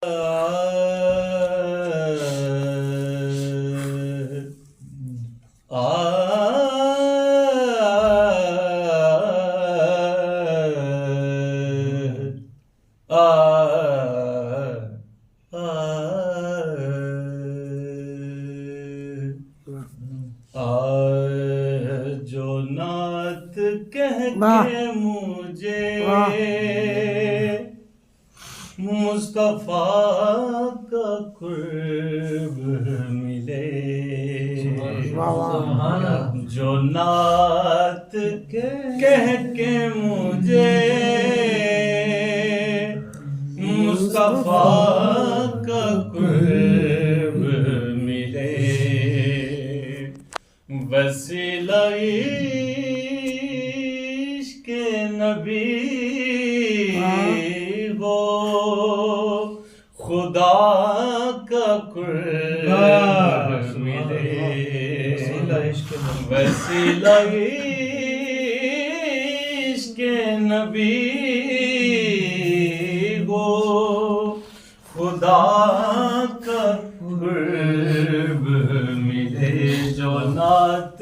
جو نعت کہہ کے مجھے مصطفیٰ کا قرب ملے، جو نعت کہہ کے مجھے مصطفیٰ کا قرب ملے، وسیلہ عشق نبی ہو، خدا کا قرب ملے، وسیلہ عشق نبی ہو، خدا کا قرب ملے، جو نعت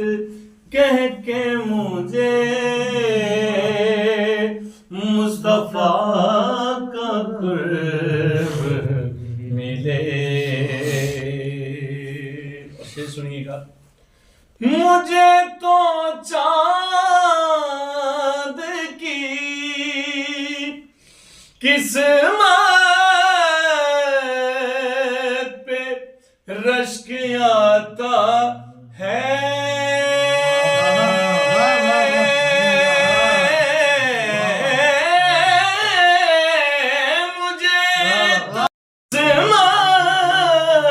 کہہ کے مجھے مصطفیٰ کا قرب ملے۔ شعر سنیے گا۔ مجھے تو چاند کی قسمت پہ رشک آتا ہے، مجھے قسمت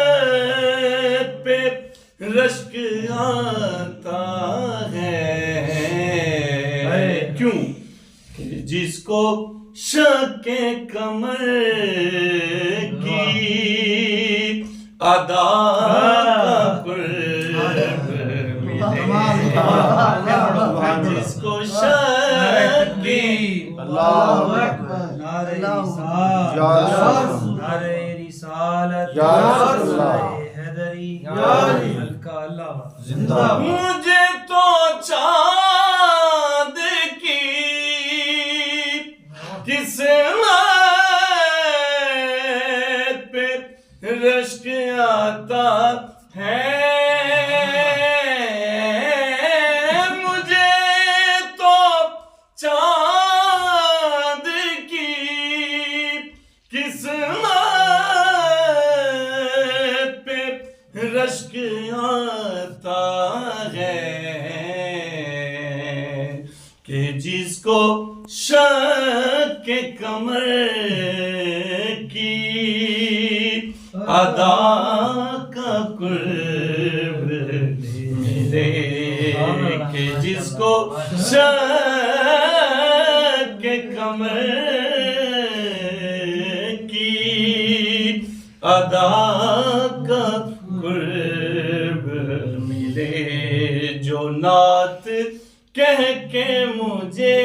پہ رشک آتا ہے، کیوں کہ جس کو شک کمر کی ادا کا قرب ملے، جس کو شک کی نعرہ رسالت حیدری حلقہ اللہ زندہ۔ مجھے تو چاند کی قسمت پہ رشک آتا ہے، مجھے تو چاند کی قسمت پہ رشک آتا ہے، کہ جس کو شک کمر کی ادا کا قرب ملے، کہ جس کو شک کمر کی ادا کا قرب ملے، جو نعت کہہ کے مجھے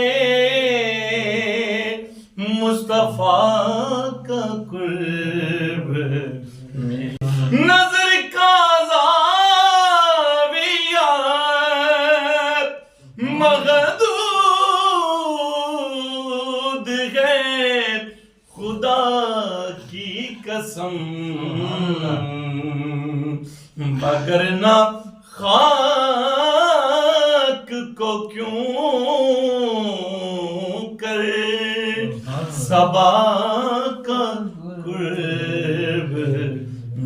مصطفیٰ کا قرب ملے، نظر کا زاویہ مغدود ہے، خدا کی قسم مگر نہ خاک کو کیوں کر صبا کا قرب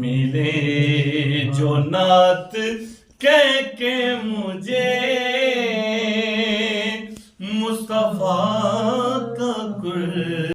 ملے، جو نعت کہہ کے مجھے